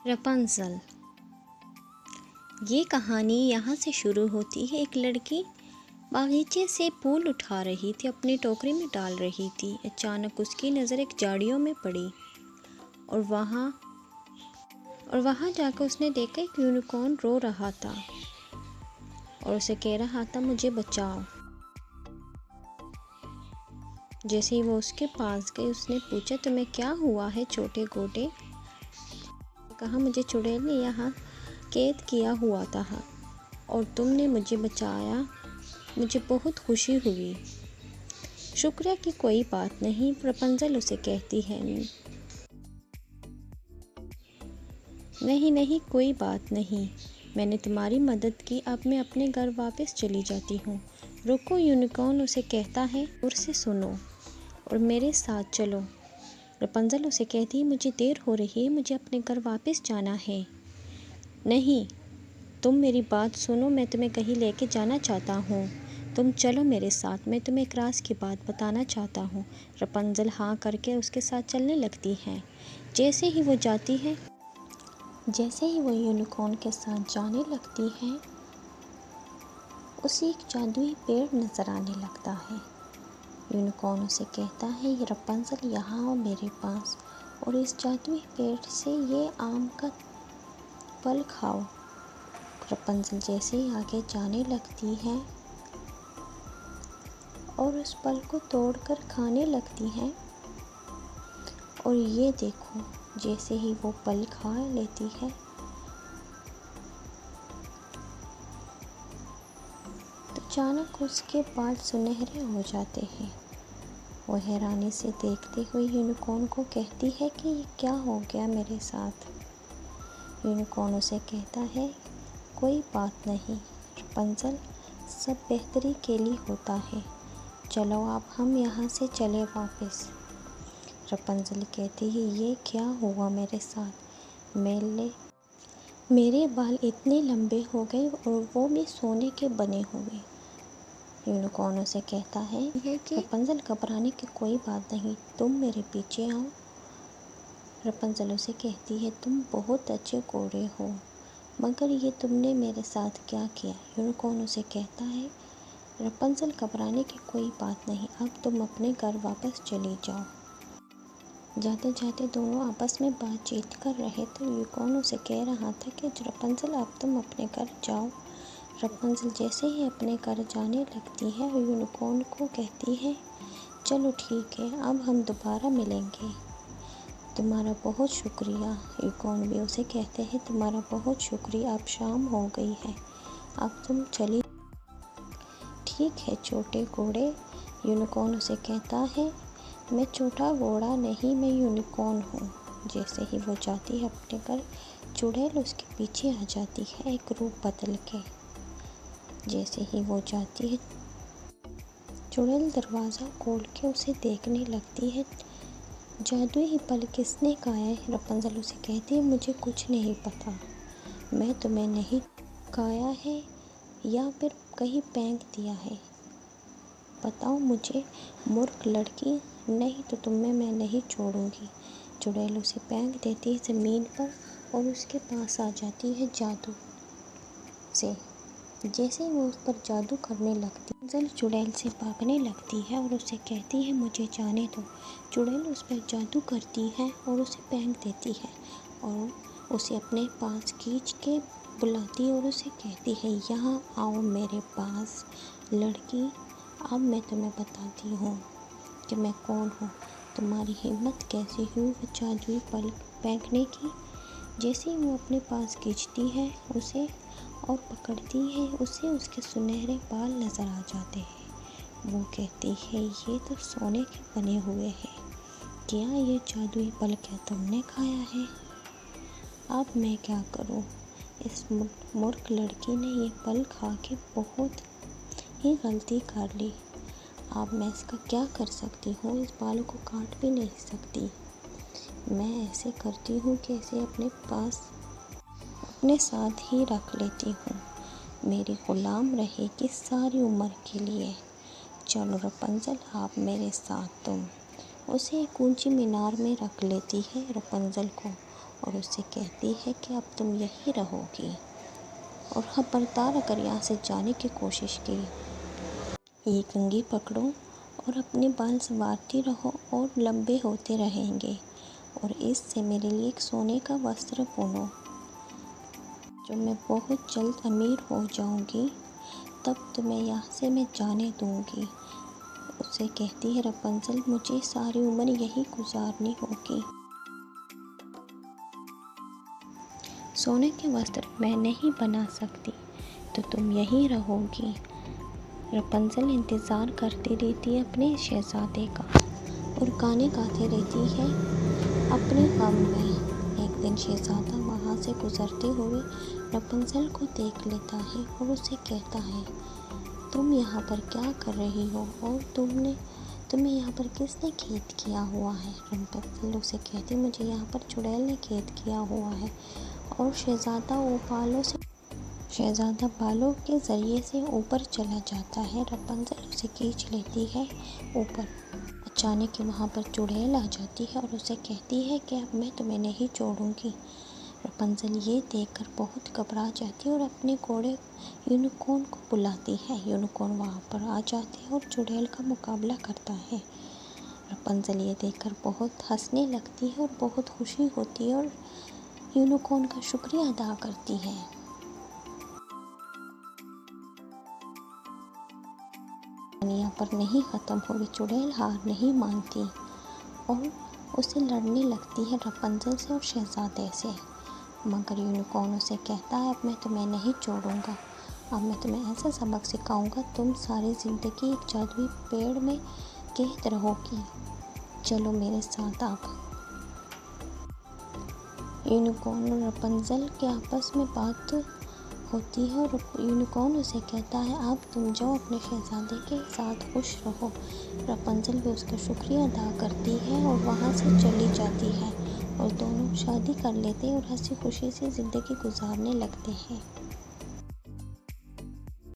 رپنزل۔ یہ کہانی یہاں سے شروع ہوتی ہے۔ ایک لڑکی باغیچے سے پھول اٹھا رہی تھی، اپنی ٹوکری میں ڈال رہی تھی۔ اچانک اس کی نظر ایک جھاڑیوں میں پڑی اور وہاں جا کے اس نے دیکھا ایک یونیکارن رو رہا تھا اور اسے کہہ رہا تھا مجھے بچاؤ۔ جیسے ہی وہ اس کے پاس گئی، اس نے پوچھا تمہیں کیا ہوا ہے چھوٹے گھوڑے؟ کہا مجھے چڑیل نے یہاں قید کیا ہوا تھا اور تم نے مجھے بچایا، مجھے بہت خوشی ہوئی۔ شکریہ کی کوئی بات نہیں، رپنزل اسے کہتی ہے۔ نہیں کوئی بات نہیں، میں نے تمہاری مدد کی، اب میں اپنے گھر واپس چلی جاتی ہوں۔ رکو، یونیکارن اسے کہتا ہے، غور سے سنو اور میرے ساتھ چلو۔ رپنزل اسے کہتی ہے مجھے دیر ہو رہی ہے، مجھے اپنے گھر واپس جانا ہے۔ نہیں، تم میری بات سنو، میں تمہیں کہیں لے کے جانا چاہتا ہوں، تم چلو میرے ساتھ، میں تمہیں ایک راز کی بات بتانا چاہتا ہوں۔ رپنزل ہاں کر کے اس کے ساتھ چلنے لگتی ہے۔ جیسے ہی وہ یونیکارن کے ساتھ جانے لگتی ہے، اسے ایک جادوئی پیڑ نظر آنے لگتا ہے۔ یونیکارن اسے کہتا ہے رپنزل یہاں آؤ میرے پاس اور اس جادوئی پیڑ سے یہ آم کا پھل کھاؤ۔ رپنزل جیسے ہی آگے جانے لگتی ہے اور اس پھل کو توڑ کر کھانے لگتی ہے، اور یہ دیکھو جیسے ہی وہ پھل کھا لیتی ہے تو اچانک اس کے بال سنہرے ہو جاتے ہیں۔ وہ حیرانی سے دیکھتے ہوئے یونیکارن کو کہتی ہے کہ یہ کیا ہو گیا میرے ساتھ؟ یونیکارن اسے کہتا ہے کوئی بات نہیں رپنزل، سب بہتری کے لیے ہوتا ہے، چلو اب ہم یہاں سے چلے واپس۔ رپنزل کہتی ہے یہ کیا ہوا میرے ساتھ؟ میرے بال اتنے لمبے ہو گئے اور وہ بھی سونے کے بنے ہوئے۔ یونیکارن اسے کہتا ہے رپنزل گھبرانے کی کوئی بات نہیں، تم میرے پیچھے آؤ۔ رپنزل اسے کہتی ہے تم بہت اچھے گھوڑے ہو، مگر یہ تم نے میرے ساتھ کیا کیا؟ یونیکارن اسے کہتا ہے رپنزل گھبرانے کی کوئی بات نہیں، اب تم اپنے گھر واپس چلی جاؤ۔ جاتے جاتے دونوں آپس میں بات چیت کر رہے تھے۔ یونیکارن اسے کہہ رہا تھا کہ رپنزل اب تم اپنے گھر جاؤ۔ رپنزل جیسے ہی اپنے گھر جانے لگتی ہے، یونیکارن کو کہتی ہے چلو ٹھیک ہے، اب ہم دوبارہ ملیں گے، تمہارا بہت شکریہ۔ یونیکارن بھی اسے کہتے ہیں تمہارا بہت شکریہ، اب شام ہو گئی ہے، اب تم چلی۔ ٹھیک ہے چھوٹے گھوڑے، یونیکارن اسے کہتا ہے میں چھوٹا گھوڑا نہیں، میں یونیکارن ہوں۔ جیسے ہی وہ جاتی ہے اپنے گھر، چڑیل اس کے پیچھے آ جاتی ہے ایک روپ بدل کے۔ جیسے ہی وہ جاتی ہے، چڑیل دروازہ کھول کے اسے دیکھنے لگتی ہے۔ جادوئی پھل کس نے کھایا ہے؟ رپنزل اسے کہتی ہے مجھے کچھ نہیں پتا، میں تمہیں نہیں کھایا ہے یا پھر کہیں پھینک دیا ہے، بتاؤ مجھے مورکھ لڑکی، نہیں تو تمہیں میں نہیں چھوڑوں گی۔ چڑیل اسے پھینک دیتی ہے زمین پر اور اس کے پاس آ جاتی ہے جادو سے۔ جیسے ہی وہ اس پر جادو کرنے لگتی ہے، رپنزل چڑیل سے بھاگنے لگتی ہے اور اسے کہتی ہے مجھے جانے دو۔ چڑیل اس پر جادو کرتی ہے اور اسے پھینک دیتی ہے اور اسے اپنے پاس کھینچ کے بلاتی ہے اور اسے کہتی ہے یہاں آؤ میرے پاس لڑکی، اب میں تمہیں بتاتی ہوں کہ میں کون ہوں، تمہاری ہمت کیسے ہوئی وہ جادوئی پھل پھینکنے کی۔ جیسے ہی وہ اپنے پاس کھینچتی ہے اسے اور پکڑتی ہے اسے، اس کے سنہرے بال نظر آ جاتے ہیں۔ وہ کہتی ہے یہ تو سونے کے بنے ہوئے ہیں، کیا یہ جادوئی پھل کیا تم نے کھایا ہے؟ اب میں کیا کروں؟ اس مورکھ لڑکی نے یہ پھل کھا کے بہت ہی غلطی کر لی، اب میں اس کا کیا کر سکتی ہوں؟ اس بال کو کاٹ بھی نہیں سکتی، میں ایسے کرتی ہوں کہ اسے اپنے ساتھ ہی رکھ لیتی ہوں، میری غلام رہے گی ساری عمر کے لیے۔ چلو رپنزل آپ میرے ساتھ، تم اسے ایک اونچی مینار میں رکھ لیتی ہے رپنزل کو، اور اس سے کہتی ہے کہ اب تم یہی رہو گی، اور خبردار اگر یہاں سے جانے کی کوشش کی، یہ کنگھی پکڑو اور اپنے بال سنوارتی رہو اور لمبے ہوتے رہیں گے، اور اس سے میرے لیے ایک سونے کا وستر بنو۔ جب میں بہت جلد امیر ہو جاؤں گی تب تمہیں یہاں سے میں جانے دوں گی۔ اسے کہتی ہے رپنزل مجھے ساری عمر یہی گزارنی ہوگی، سونے کے وستر میں نہیں بنا سکتی تو تم یہی رہو گی۔ رپنزل انتظار کرتی رہتی ہے اپنے شہزادے کا اور گانے گاتی رہتی ہے اپنے غم میں۔ ایک دن شہزادہ وہاں سے گزرتے ہوئے رپنزل کو دیکھ لیتا ہے اور اسے کہتا ہے تم یہاں پر کیا کر رہی ہو اور تمہیں یہاں پر کس نے قید کیا ہوا ہے؟ رپنزل اسے کہتی مجھے یہاں پر چڑیل نے قید کیا ہوا ہے، اور شہزادہ بالوں کے ذریعے سے اوپر چلا جاتا ہے۔ رپنزل اسے کھینچ لیتی ہے اوپر۔ اچانک وہاں پر چڑیل آ جاتی ہے اور اسے کہتی ہے کہ اب میں تمہیں نہیں چھوڑوں گی۔ رپنزل یہ دیکھ کر بہت گھبرا جاتی ہے اور اپنے گھوڑے یونیکورن کو بلاتی ہے۔ یونیکورن وہاں پر آ جاتا ہے اور چڑیل کا مقابلہ کرتا ہے۔ رپنزل یہ دیکھ کر بہت ہنسنے لگتی ہے اور بہت خوشی ہوتی ہے اور یونیکورن کا شکریہ ادا کرتی ہے۔ یہاں پر نہیں ختم ہوئی، چڑیل ہار نہیں مانتی اور اسے لڑنے لگتی ہے رپنزل سے اور شہزادے سے، مگر یونیکورن اسے کہتا ہے اب میں تمہیں نہیں چھوڑوں گا، اب میں تمہیں ایسا سبق سکھاؤں گا تم ساری زندگی ایک جادوئی پیڑ میں قید رہو گی، چلو میرے ساتھ اب۔ یونیکورن اور رپنزل کے آپس میں بات ہوتی ہے اور یونیکورن اسے کہتا ہے اب تم جاؤ اپنے شہزادے کے ساتھ خوش رہو۔ رپنزل بھی اس کا شکریہ ادا کرتی ہے اور وہاں سے چلی جاتی ہے، اور دونوں شادی کر لیتے ہیں اور ہنسی خوشی سے زندگی گزارنے لگتے ہیں۔